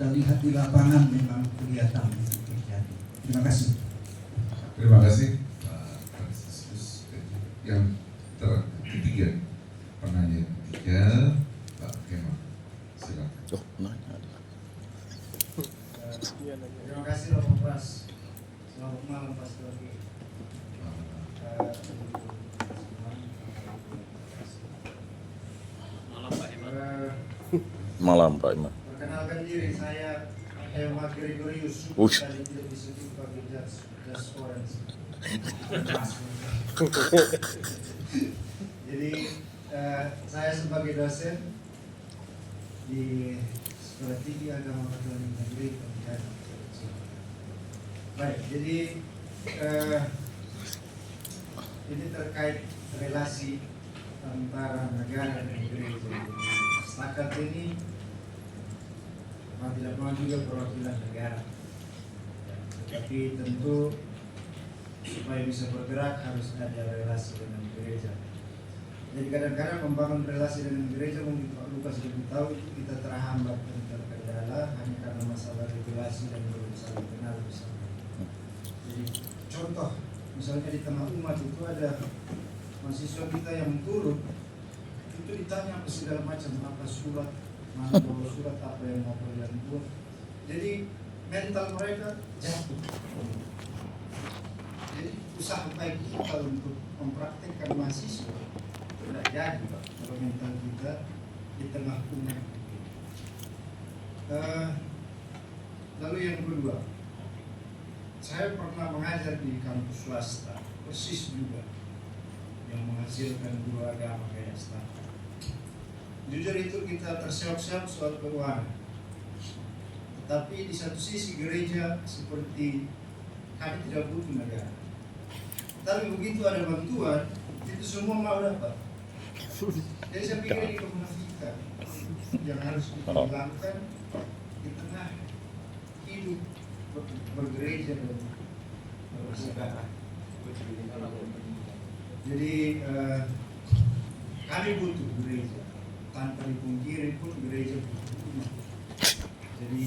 kita lihat di lapangan memang kelihatan itu terjadi. Terima kasih. Terima kasih Pak Franciscus. Yang ketiga, penanya ketiga, Pak Kemal. Silakan. Terima kasih Bapak Pras. Selamat malam Pak Stoki. Malam Pak Imam. Perkenalkan diri, saya Hemat Gregorius. Tadi tidak disebut pakai jas orange. Jadi saya sebagai dosen di Sekolah Tinggi Agama Katolik Negeri Pontianak. Baik, jadi ini terkait relasi antara negara dan gereja. Setakat ini mau tidak mau juga perwakilan negara, tapi tentu supaya bisa bergerak harus ada relasi dengan gereja. Jadi kadang-kadang membangun relasi dengan gereja, mungkin Pak Lukas lebih tahu, kita terhambat dan terkendala hanya karena masalah regulasi dan belum saling kenal bersama. Jadi contoh, misalnya di tengah umat itu ada mahasiswa kita yang turun, itu ditanya apa segala macam, apa surat, mana bawa surat, apa yang mau kalian buat. Jadi mental mereka jatuh. Jadi usaha baik kita untuk mempraktekkan mahasiswa tidak jadi Pak, kalau mental kita di tengah umat. Lalu yang kedua, saya pernah mengajar di kampus swasta, persis juga yang menghasilkan guru agama kayak staff. Jujur itu kita terseok-seok soal keuangan. Tetapi di satu sisi gereja seperti kami tidak butuh negara. Tapi begitu ada bantuan, itu semua mau dapat. Jadi saya pikir ini kemunafikan yang harus kita hilangkan di tengah hidup bergereja dan bersedekah. Jadi kami butuh gereja, tanpa dipungkiri pun gereja butuh umat. Jadi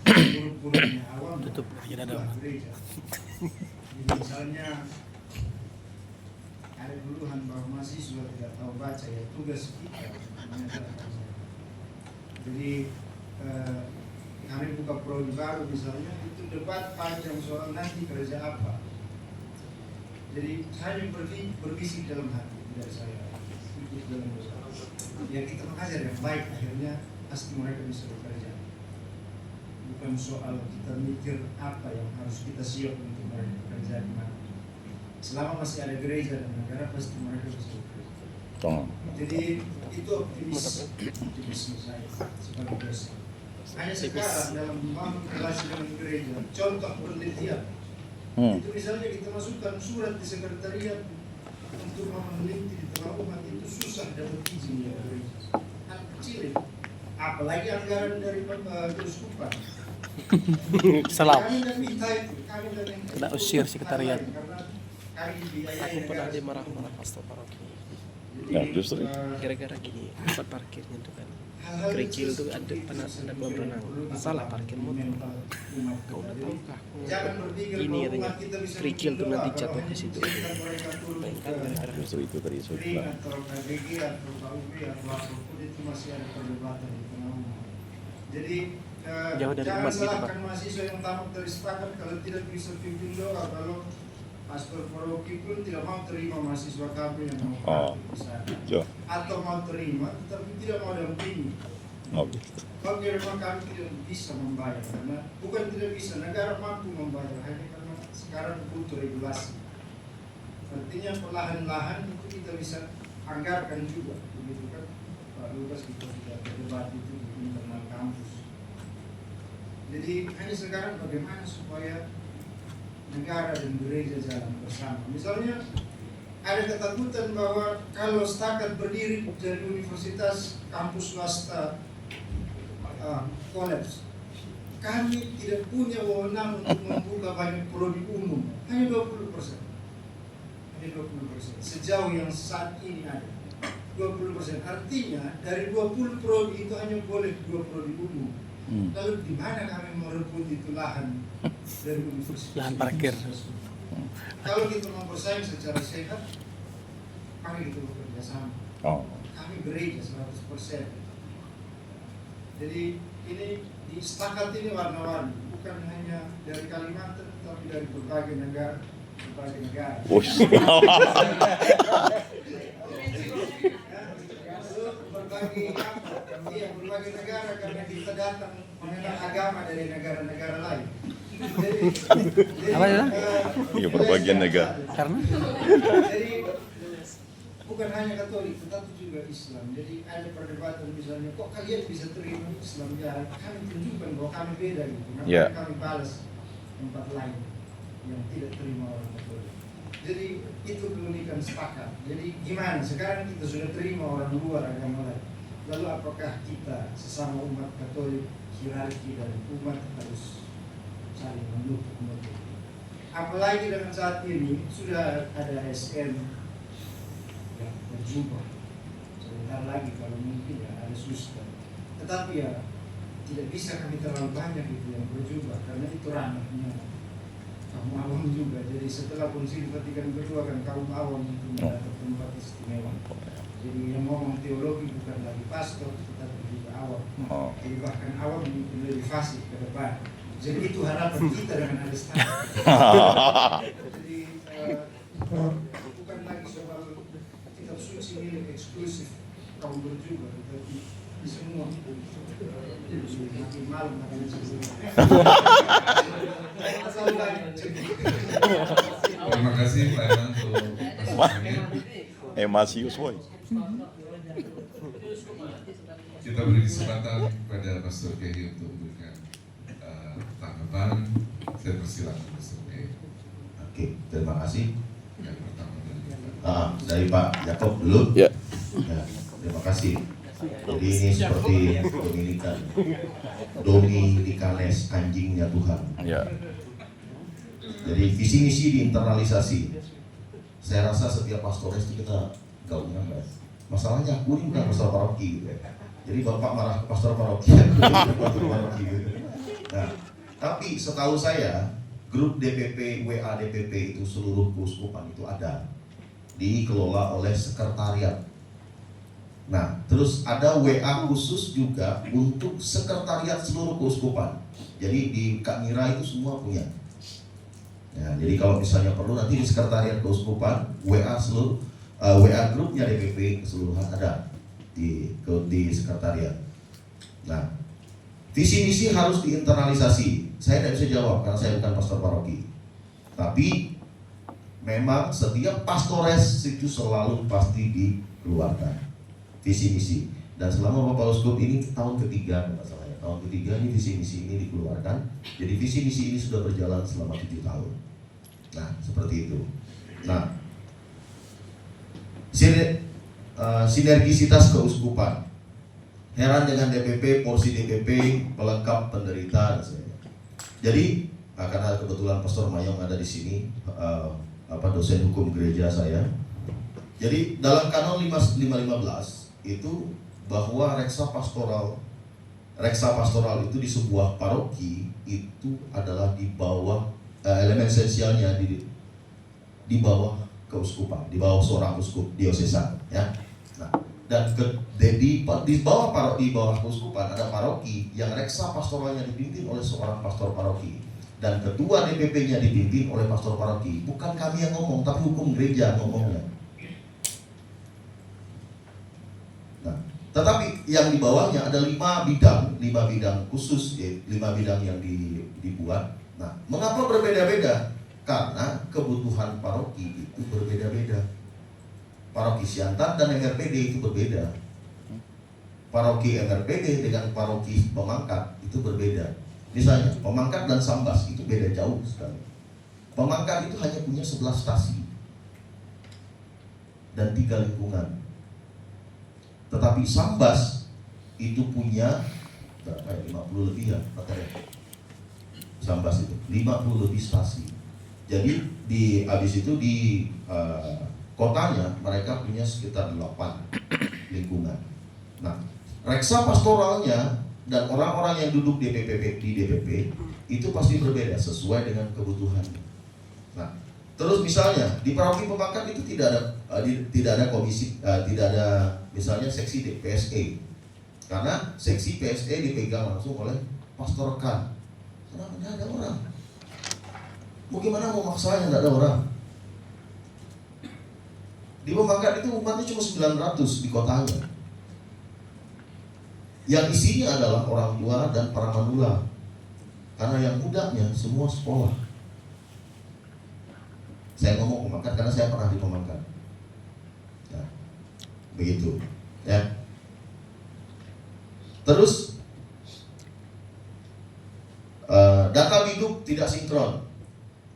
puluh-puluhnya awam tutup gereja. Jadi misalnya ada keluhan bahwa mahasiswa tidak tahu baca, ya tugas kita mengajarkan. Jadi kami buka prodi baru misalnya, itu debat panjang soal nanti kerja apa. Jadi saya berbisik dalam hati, tidak saya ikut dalam dosa. Ya kita mengajar yang baik, akhirnya pasti mereka bisa bekerja. Bukan soal kita mikir apa yang harus kita siap untuk mereka bekerja di mana. Selama masih ada gereja dan negara, pasti mereka bisa bekerja. Jadi itu optimisme saya sebagai dosen. Hanya sekarang dalam membangun relasi dengan gereja, contoh penelitian. Itu misalnya kita masukkan surat di sekretariat untuk meneliti di tengah umat, itu susah dapat izin ya gereja. Kan kecil itu. Apalagi anggaran dari keuskupan. Salam. Kami dan minta itu, kami dan minta. Kena usir sekretariat. Aku pernah dimarah-marah pastor paroki. Ya, justru Gara-gara gini, tempat parkirnya itu kan kerikil itu ada kolam renang, salah parkir motor. Kau udah tahu kah? Ini katanya kerikil tuh nanti jatuh di situ. justru itu tadi saya Jadi Jauh dari jangan umat gitu, Pak. salahkan mahasiswa yang tamat dari setakat kalau tidak bisa pimpin doa, kalau pastor paroki pun tidak mau terima mahasiswa kami yang mau di sana. Atau mau terima tetapi tidak mau dampingi. Kalau memang kami tidak bisa membayar, karena bukan tidak bisa, negara mampu membayar, hanya karena sekarang butuh regulasi. Artinya perlahan-lahan itu kita bisa anggarkan juga, begitu kan Pak Lukas, kita sudah berdebat itu di internal kampus. Jadi hanya sekarang bagaimana supaya negara dan gereja jalan bersama. Misalnya ada ketakutan bahwa kalau setakat berdiri dari universitas, kampus swasta kolaps, kami tidak punya wewenang untuk membuka banyak prodi umum, hanya 20%. Hanya 20%. Sejauh yang saat ini ada 20%. Artinya dari 20 prodi itu hanya boleh 2 prodi umum. Lalu di mana kami merebut itu lahan dari universitas? Lahan parkir. Kalau kita mau bersaing secara sehat, mari kita bekerja sama. Oh. Kami gereja 100%. Jadi ini di setakat ini warna-warni, bukan hanya dari Kalimantan, tapi dari berbagai negara. Wush. Berbagai negara karena kita datang mengenal agama dari negara-negara lain. Apa ya? Iya, berbagai negara. Karena Jadi bukan hanya Katolik, tetapi juga Islam. Jadi ada perdebatan misalnya, kok kalian bisa terima Islam? Ya, kami tunjukkan bahwa kami beda gitu. Maka Ya. kami balas tempat lain yang tidak terima orang Katolik. Jadi itu keunikan sepakat. Jadi gimana? Sekarang kita sudah terima orang luar agama lain. Lalu apakah kita sesama umat Katolik, hierarki dan umat harus saling mendukung? Apalagi dengan saat ini sudah ada SN yang berjubah. Sebentar lagi kalau mungkin ya ada suster. Tetapi ya tidak bisa kami terlalu banyak itu yang berjubah karena itu ranahnya kaum awam juga. Jadi setelah Konsili Vatikan kedua kan kaum awam itu mendapat tempat istimewa. Jadi yang ngomong teologi bukan lagi pastor, tetapi juga awam. Oh. Jadi bahkan awam lebih fasih ke depan. Jadi itu harapan kita dengan ada standar. Jadi bukan lagi soal kitab suci milik eksklusif kaum berjubah, tetapi di semua. Makin malam makanya Terima kasih Pak Eman untuk masukannya. Masius boy. Kita beri kesempatan kepada Pastor Kehi untuk memberikan tanggapan. Saya persilakan Pastor Kehi. Oke, terima kasih. Yang pertama Dari Pak Yakob dulu. Ya. Ya, terima kasih. Jadi ini seperti Dominikanes, anjingnya Tuhan. Ya. Jadi visi misi diinternalisasi. Saya rasa setiap pastores itu kita gaulnya guys. Masalahnya aku ini bukan pastor paroki gitu ya. Jadi bapak marah ke pastor paroki, pastor paroki gitu. Nah, tapi setahu saya grup DPP, WA DPP itu seluruh keuskupan itu ada, dikelola oleh sekretariat. Nah, terus ada WA khusus juga untuk sekretariat seluruh keuskupan. Jadi di Kak Mira itu semua punya. Ya, jadi kalau misalnya perlu nanti di sekretariat keuskupan WA seluruh WA grupnya DPP keseluruhan ada di sekretariat. Nah, visi misi harus diinternalisasi. Saya tidak bisa jawab karena saya bukan pastor paroki. Tapi memang setiap pastores itu selalu pasti dikeluarkan visi misi. Dan selama Bapak Uskup ini tahun ketiga, masalahnya tahun ketiga ini visi misi ini dikeluarkan. Jadi visi misi ini sudah berjalan selama 7 tahun. Nah, seperti itu. Nah, sinergisitas keuskupan. Heran dengan DPP, porsi DPP, pelengkap penderita. Jadi, karena kebetulan Pastor Mayong ada di sini, dosen hukum gereja saya. Jadi dalam kanon 515 itu bahwa reksa pastoral itu di sebuah paroki itu adalah di bawah elemen esensialnya di bawah keuskupan, di bawah seorang uskup diosesan, ya. Nah, dan di bawah keuskupan ada paroki yang reksa pastoralnya dipimpin oleh seorang pastor paroki dan ketua DPP-nya dipimpin oleh pastor paroki. Bukan kami yang ngomong, tapi hukum gereja ngomongnya. Nah, tetapi yang di bawahnya ada 5 bidang khusus, ya, 5 bidang yang dibuat. Nah, mengapa berbeda-beda? Karena kebutuhan paroki itu berbeda-beda. Paroki Siantar dan MRPD itu berbeda. Paroki MRPD dengan paroki Pemangkat itu berbeda. Misalnya, Pemangkat dan Sambas itu beda jauh sekali. Pemangkat itu hanya punya 11 stasi dan 3 lingkungan. Tetapi Sambas itu punya 50 lebih ya, Sambas itu 50 lebih stasi. Jadi habis itu di kotanya mereka punya sekitar 8 lingkungan. Nah, reksa pastoralnya dan orang-orang yang duduk di DPP itu pasti berbeda sesuai dengan kebutuhan. Nah, terus misalnya di paroki Pemangkat itu tidak ada komisi, tidak ada misalnya seksi PSE, karena seksi PSE dipegang langsung oleh pastor rekan. Karena tidak ada orang. Mau gimana mau maksanya tidak ada orang? Di Pemangkat itu umatnya cuma 900 di kotanya. Yang isinya adalah orang tua dan para manula. Karena yang mudanya semua sekolah. Saya ngomong Pemangkat karena saya pernah di Pemangkat. Ya, begitu. Ya. Terus data biduk tidak sinkron.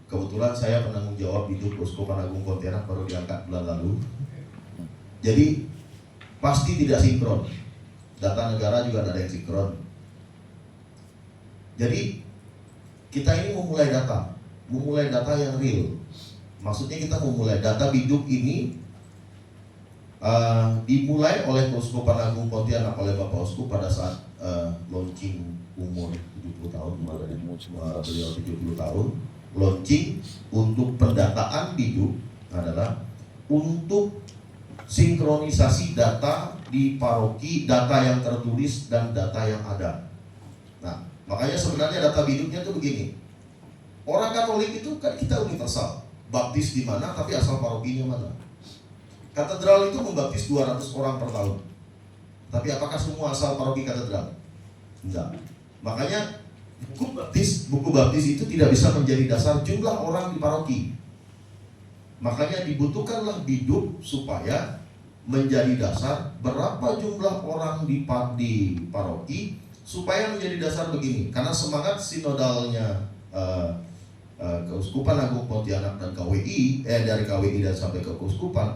Kebetulan saya penanggung jawab biduk Keuskupan Agung Pontianak baru diangkat bulan lalu. Jadi pasti tidak sinkron. Data negara juga tidak ada yang sinkron. Jadi kita ini memulai data yang real. Maksudnya kita memulai data biduk ini dimulai oleh Keuskupan Agung Pontianak oleh Bapak Uskup pada saat launching umur 70 tahun, beliau 70 tahun. Launching untuk pendataan biduk adalah untuk sinkronisasi data di paroki, data yang tertulis dan data yang ada. Nah, makanya sebenarnya data biduknya itu begini. Orang Katolik itu kan kita universal, baptis di mana tapi asal parokinya mana. Katedral itu membaptis 200 orang per tahun. Tapi apakah semua asal paroki katedral? Enggak. Makanya buku baptis itu tidak bisa menjadi dasar jumlah orang di paroki. Makanya dibutuhkanlah biduk supaya menjadi dasar berapa jumlah orang di paroki supaya menjadi dasar begini. Karena semangat sinodalnya Keuskupan Agung Pontianak dan KWI, dari KWI dan sampai ke Keuskupan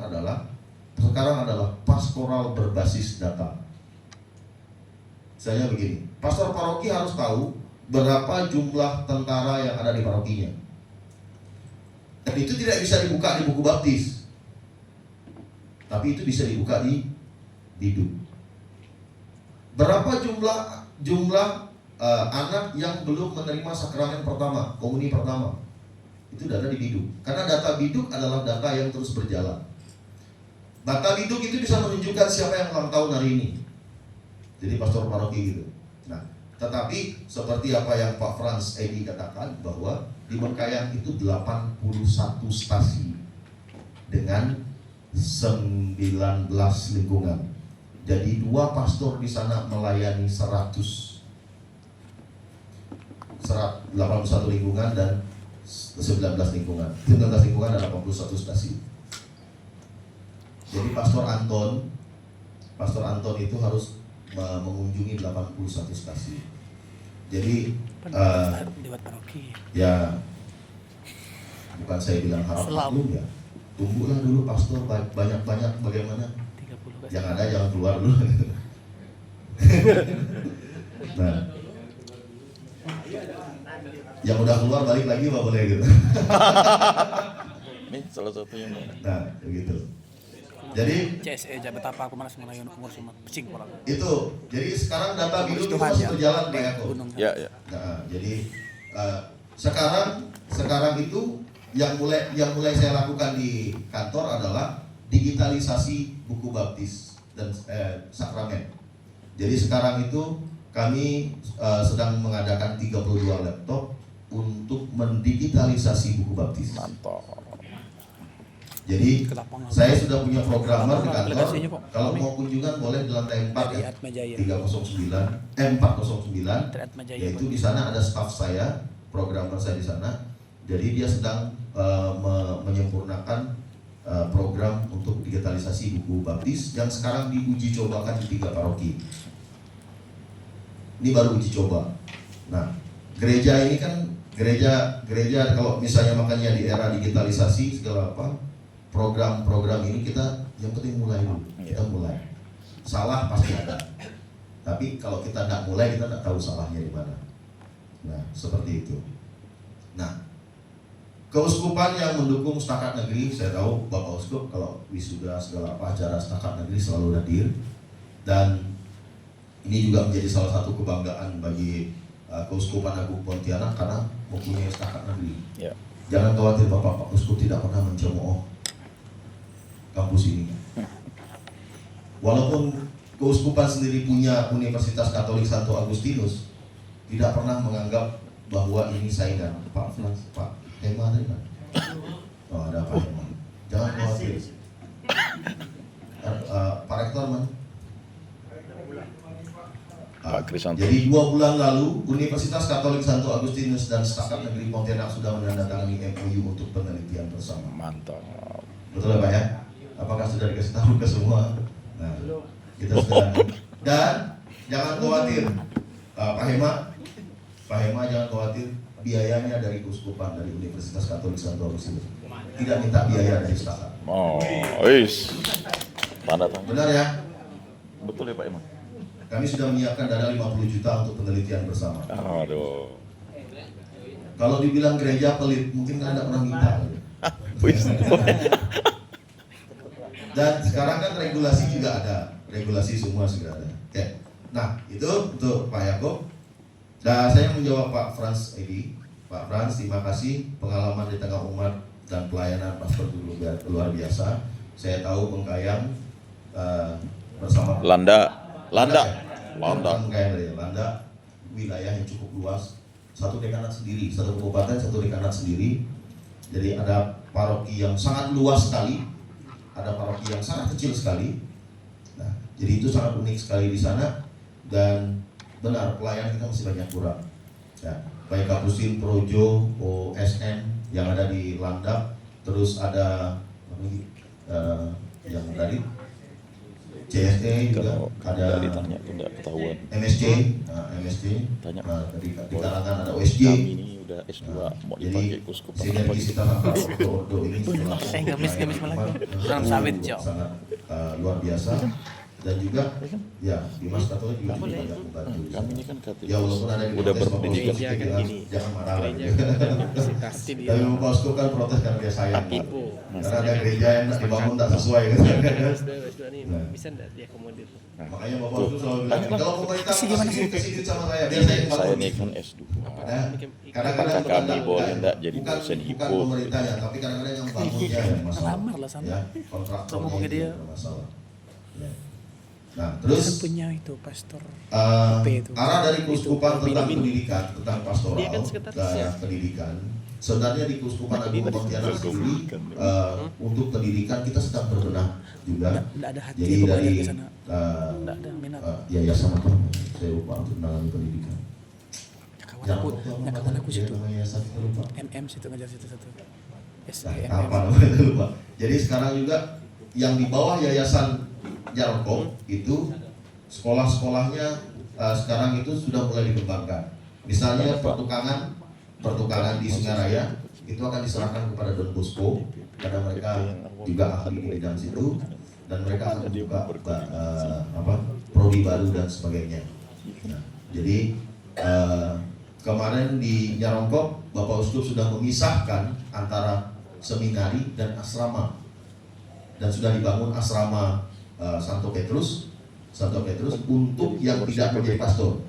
sekarang adalah pastoral berbasis data. Misalnya begini, pastor paroki harus tahu berapa jumlah tentara yang ada di parokinya. Dan itu tidak bisa dibuka di buku baptis, tapi itu bisa dibuka di biduk. Berapa jumlah anak yang belum menerima sakramen pertama, komuni pertama, itu data di biduk. Karena data biduk adalah data yang terus berjalan. Data biduk itu bisa menunjukkan siapa yang ulang tahun hari ini. Jadi pastor paroki gitu. Nah, tetapi seperti apa yang Pak Frans Edi katakan bahwa di Bengkayang itu 81 stasi dengan 19 lingkungan. Jadi 2 pastor di sana melayani 81 lingkungan dan 19 lingkungan. 19 lingkungan adalah 81 stasi. Jadi Pastor Anton itu harus mengunjungi 81 stasi. Jadi ya bukan saya bilang harap maklum ya. Tunggulah dulu pastor banyak-banyak bagaimana. Yang ada jangan keluar dulu. Nah, yang udah keluar balik lagi nggak boleh gitu. Ini salah satunya. Nah, begitu. Jadi CSE betapa aku malas ngelayan umur semua pusing orang. Itu. Jadi sekarang data biduk itu masih berjalan Pak Eko. Ya. Nah, jadi sekarang itu yang mulai saya lakukan di kantor adalah digitalisasi buku baptis dan sakramen. Jadi sekarang itu kami sedang mengadakan 32 laptop untuk mendigitalisasi buku baptis. Mantap. Jadi saya sudah punya programmer di kantor. Kalau mau kunjungan boleh di lantai 4 ya. 409. Yaitu di sana ada staff saya, programmer saya di sana. Jadi dia sedang menyempurnakan program untuk digitalisasi buku baptis yang sekarang diuji cobakan di 3 paroki. Ini baru uji coba. Nah, gereja ini kan gereja kalau misalnya makanya di era digitalisasi segala apa program ini kita yang penting mulai dulu. Kita mulai. Salah pasti ada. Tapi kalau kita tidak mulai kita tidak tahu salahnya di mana. Nah, seperti itu. Nah, keuskupan yang mendukung setakat negeri, saya tahu Bapak Uskup kalau wisuda segala apa acara setakat negeri selalu hadir. Dan ini Ini juga menjadi salah satu kebanggaan bagi Keuskupan Agung Pontianak karena mempunyai setakat negeri. Ya. Jangan khawatir Bapak, Pak Uskup tidak pernah mencemooh kampus ini. Walaupun Keuskupan sendiri punya Universitas Katolik Santo Agustinus, tidak pernah menganggap bahwa ini saingan. Pak Frans, Pak Hema tadi kan? Oh, ada Pak Hema. Jangan khawatir. Pak Rektor mana? Pak Krisanto. Jadi 2 bulan lalu Universitas Katolik Santo Agustinus dan Setakat Negeri Pontianak sudah menandatangani MOU untuk penelitian bersama. Mantap. Betul ya Pak ya? Apakah sudah dikasih tahu ke semua? Nah, kita sudah. Dan jangan khawatir, Pak Hema jangan khawatir, biayanya dari Keuskupan, dari Universitas Katolik Santo Agustinus. Tidak minta biaya dari Setakat. Oh, wis. Tanda tangan. Benar ya? Betul ya Pak Emang? Kami sudah menyiapkan dana 50 juta untuk penelitian bersama. Aduh. Kalau dibilang gereja pelit, mungkin kalian tidak pernah minta. Wis. Dan sekarang kan regulasi juga ada, regulasi semua sudah ada. Oke. Nah itu untuk Pak Yakob. Dan saya menjawab Pak Frans Edi. Pak Frans, terima kasih pengalaman di tengah umat dan pelayanan pastor dulu luar biasa. Saya tahu Pengkayang bersama Landa. Landa wilayah yang cukup luas, satu dekanat sendiri, satu kabupaten, satu dekanat sendiri. Jadi ada paroki yang sangat luas sekali, ada paroki yang sangat kecil sekali. Nah, jadi itu sangat unik sekali di sana. Dan benar, pelayanan kita masih banyak kurang. Ya, baik Kapusin, Projo, OSN yang ada di Landak, terus ada yang tadi CST juga ada, ditanya tidak ketahuan. MSC, Tanya. di kalangan ada OSJ. Kami ini udah S2 mau dipakai Jadi Keuskupan apa sinergis gitu. kita antara Ordo ini gamis malah. Dalam sawit, Cok. sangat luar biasa. Dan juga ya Dimas Katolik juga banyak membantu. Kami ini kan Katolik. Ya walaupun ada di Udah protes, Bapak berpendidikan. Uskup, Gereja kan gini. jangan marah lah. Gereja kan universitas. Tapi Bapak Uskup kan protes karena dia sayang. Pak. Tipu. Karena ada gereja yang dibangun tak sesuai gitu. S2 nih Nah. bisa enggak diakomodir? Makanya Bapak Uskup selalu bilang, kalau pemerintah kasih sama saya, biar saya yang Saya bangun. ini kan S2. Nah, kadang-kadang Apakah kami boleh enggak jadi bukan dosen bukan Hippo? pemerintahnya, tapi kadang-kadang yang bangunnya yang masalah. Lamar lah sama. Ya, kontraktornya Ngomong ke itu dia. yang bermasalah. Ya. Nah, Kan terus punya itu pastor. itu. arah dari Keuskupan tentang pendidikan, tentang pastoral Dia kan sekretarisnya. dan pendidikan. Sebenarnya di Keuskupan Agung Pontianak sendiri untuk pendidikan kita sedang berbenah juga. Nggak ada hati Jadi pokoknya dari ke sana. Nggak ada minat. yayasan apa? Saya lupa untuk menangani pendidikan. Kawan aku situ. Yayasan itu lupa. MM situ ngajar situ satu. Nah, SMM. apa namanya lupa. Jadi sekarang juga yang di bawah Yayasan Jarokop itu sekolah-sekolahnya sekarang itu sudah mulai dikembangkan. Misalnya pertukangan di Singaraya itu akan diserahkan kepada Don Bosco karena mereka juga ahli di bidang situ dan mereka akan membuka prodi baru dan sebagainya. Nah, jadi kemarin di Nyarongkop Bapak Uskup sudah memisahkan antara seminari dan asrama dan sudah dibangun asrama Santo Petrus untuk yang tidak menjadi pastor.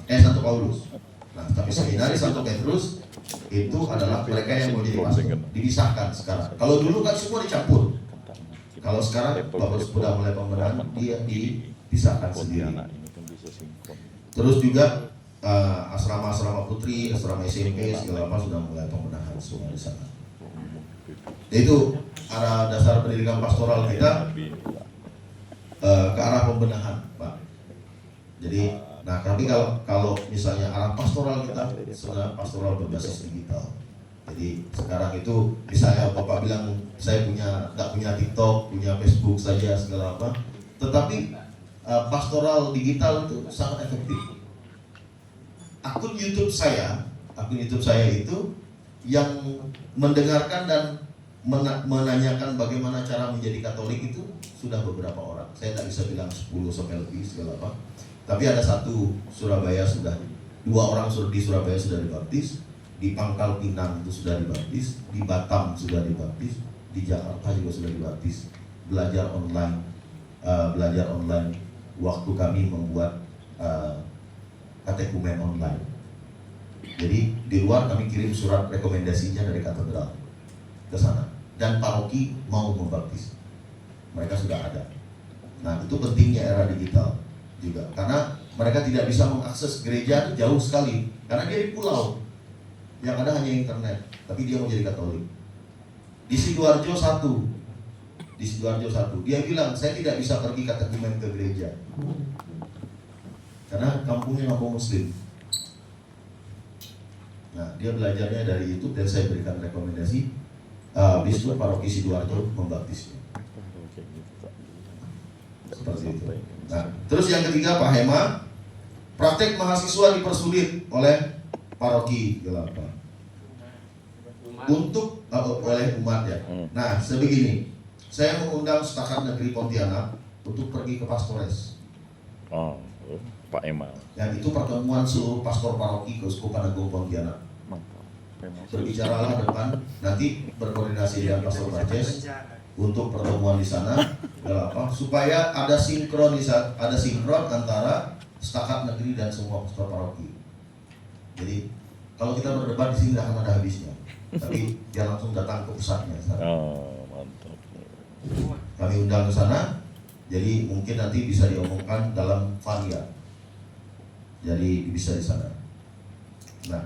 Santo Paulus. Nah, tapi seminari Santo Petrus itu adalah mereka yang mau jadi pastor. Dipisahkan sekarang. Kalau dulu kan semua dicampur. Kalau sekarang Bapak sudah mulai pembenahan, dia dipisahkan sendiri. Terus juga asrama-asrama putri, asrama SMP segala apa sudah mulai pembenahan semua di sana. Itu arah dasar pendidikan pastoral kita ke arah pembenahan, Pak. Jadi, nah tapi kalau misalnya arah pastoral kita sebenarnya pastoral berbasis digital. Jadi sekarang itu misalnya Bapak bilang saya nggak punya TikTok, punya Facebook saja segala apa, tetapi pastoral digital itu sangat efektif. Akun YouTube saya itu yang mendengarkan dan menanyakan bagaimana cara menjadi Katolik itu sudah beberapa orang. Saya tidak bisa bilang 10 sampai lebih segala apa. Tapi ada satu Surabaya dua orang di Surabaya sudah dibaptis, di Pangkal Pinang itu sudah dibaptis, di Batam sudah dibaptis, di Jakarta juga sudah dibaptis. Belajar online waktu kami membuat katekumen online. Jadi di luar kami kirim surat rekomendasinya dari katedral ke sana, dan paroki mau membaptis, mereka sudah ada. Nah, itu pentingnya era digital juga, karena mereka tidak bisa mengakses gereja jauh sekali, karena dia di pulau yang ada hanya internet, tapi dia mau jadi Katolik. Di Sidoarjo satu, dia bilang saya tidak bisa pergi katekumen ke gereja karena kampungnya kampung Muslim. Nah, dia belajarnya dari YouTube dan saya berikan rekomendasi. Habis itu paroki Sidoarjo membaptisnya. Seperti itu. Nah, terus yang ketiga Pak Hema, praktek mahasiswa dipersulit oleh paroki Gelapa untuk oleh umat ya. Nah, sebegini, saya mengundang Setakat Negeri Pontianak untuk pergi ke Pastores. Oh, Pak Emal. Yang itu pertemuan seluruh pastor paroki Keuskupan Agung Pontianak. Berbicaralah depan, nanti berkoordinasi dengan Pastor Barces untuk pertemuan di sana, supaya ada sinkron antara Setakat Negeri dan semua pastor paroki. Jadi kalau kita berdebat di sini tidak akan ada habisnya, tapi dia langsung datang ke pusatnya. Oh, mantap. Kami undang ke sana, jadi mungkin nanti bisa diomongkan dalam Valia. Jadi bisa di sana. Nah,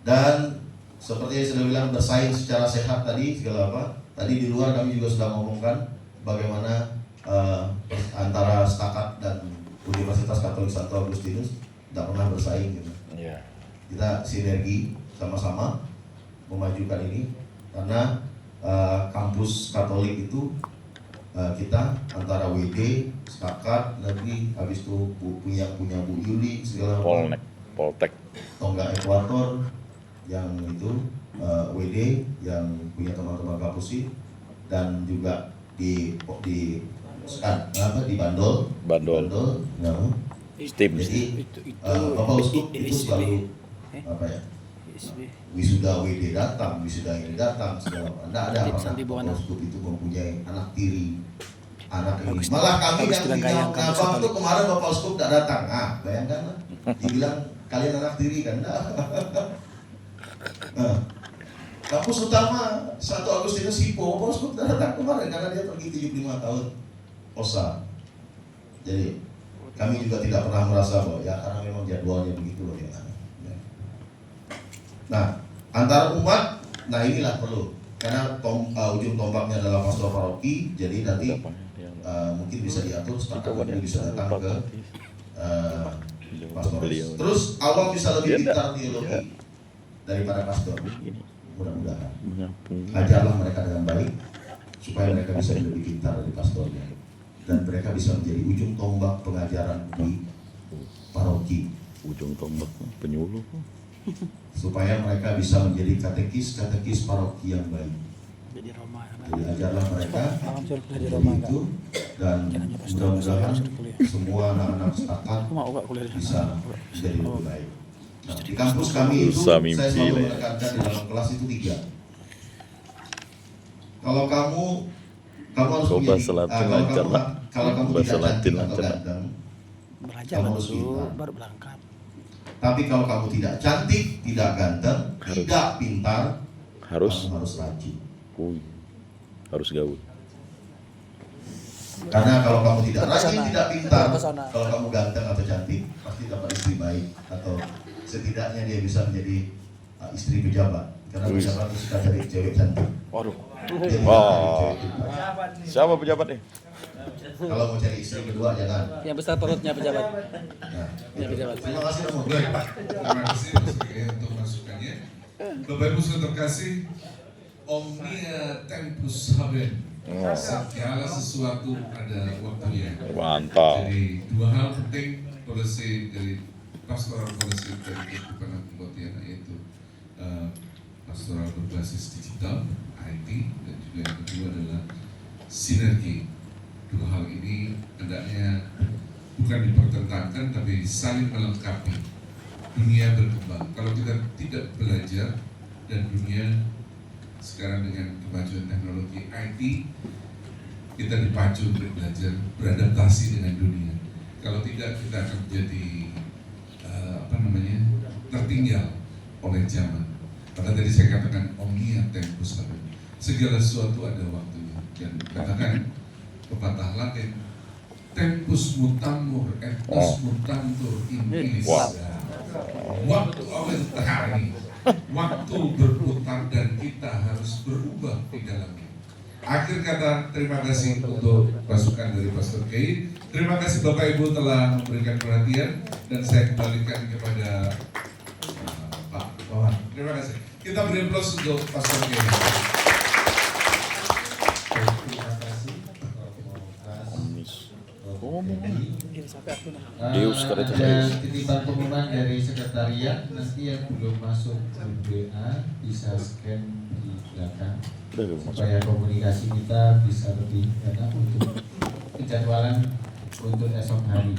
dan seperti yang sudah bilang, bersaing secara sehat tadi segala apa. Tadi di luar kami juga sudah ngomongkan bagaimana antara Setakat dan Universitas Katolik Santo Agustinus tidak pernah bersaing gitu. Yeah. Kita sinergi sama-sama memajukan ini, karena kampus Katolik itu kita antara WD, Setakat, Negeri, habis itu punya Bu Yuli segala macam. Poltek. Tonggak Ekuator yang itu WD yang punya teman-teman kapusi, dan juga di Bandol. Nah, Steam. jadi Bapak Uskup itu selalu apa ya, wisuda WD datang, wisuda ini datang, segala macam. Tidak ada Bapak Uskup itu mempunyai anak tiri, anak ini. Malah kami yang tinggal Ngabang itu kemarin Bapak Uskup tidak datang. Ah, bayangkan lah, dibilang kalian anak tiri kan? Nah, kampus utama 1 Agustinus Hippo, Bapak Uskup tidak datang kemarin karena dia pergi 75 tahun OSA. Jadi kami juga tidak pernah merasa bahwa ya karena memang jadwalnya begitu loh ya. Nah, antara umat, nah inilah perlu, karena ujung tombaknya adalah pastor paroki, jadi nanti mungkin bisa diatur Setakat ini bisa datang ke pastor. Terus awam bisa lebih pintar teologi daripada pastor. Mudah-mudahan ajarlah mereka dengan baik supaya mereka bisa lebih pintar dari pastornya, dan mereka bisa menjadi ujung tombak pengajaran di paroki. Ujung tombak penyuluh. Supaya mereka bisa menjadi katekis paroki yang baik. Jadi Roma. Jadi ajarlah mereka Jadi Roma itu, dan mudah-mudahan semua anak-anak Setakat bisa menjadi lebih baik. Nah, di kampus kami itu saya selalu menekankan di dalam kelas itu 3. Kalau kamu harus punya, kalau kamu tidak cantik atau ganteng, kamu harus pintar. Baru berangkat. Tapi kalau kamu tidak cantik, tidak ganteng, tidak pintar, harus rajin. Harus gaul. Karena kalau kamu tidak rajin, tidak pintar, kalau kamu ganteng atau cantik, pasti dapat istri baik, atau setidaknya dia bisa menjadi istri pejabat. Karena pejabat itu suka cari cewek cantik. Waduh. Wah. Siapa pejabatnya? Kalau mau cari istri kedua jangan. Yang besar perutnya pejabat. Nah, Ya, pejabat. terima kasih Romo. Terima kasih Mas Gaya untuk masukannya. Bapak Ibu sudah terkasih, Omnia Tempus Habet. Segala sesuatu ada waktunya. Mantap. Jadi 2 hal penting polisi dari pastoral polisi dari Keuskupan Agung Pontianak, yaitu pastoral berbasis digital, IT, dan juga yang kedua adalah sinergi. 2 hal ini hendaknya bukan dipertentangkan tapi saling melengkapi. Dunia berkembang. Kalau kita tidak belajar, dan dunia sekarang dengan kemajuan teknologi IT, kita dipacu untuk belajar beradaptasi dengan dunia. Kalau tidak kita akan jadi tertinggal oleh zaman. Maka tadi saya katakan omnia tempus habet. Segala sesuatu ada waktunya. Dan katakan pepatah Latin, tempus mutamur et tus mutantur in illis. Waktu awentari, waktu berputar dan kita harus berubah di dalamnya. Akhir kata, terima kasih untuk masukan dari Pastor Kei. Terima kasih Bapak Ibu telah memberikan perhatian dan saya kembalikan kepada Pak Wawan. Terima kasih. Kita beri aplaus untuk Pastor Kei. Terima kasih. Deus kata itu. Ada titipan pengumuman dari sekretariat, nanti yang belum masuk grup WA bisa scan di belakang supaya komunikasi kita bisa lebih enak untuk penjadwalan untuk esok hari.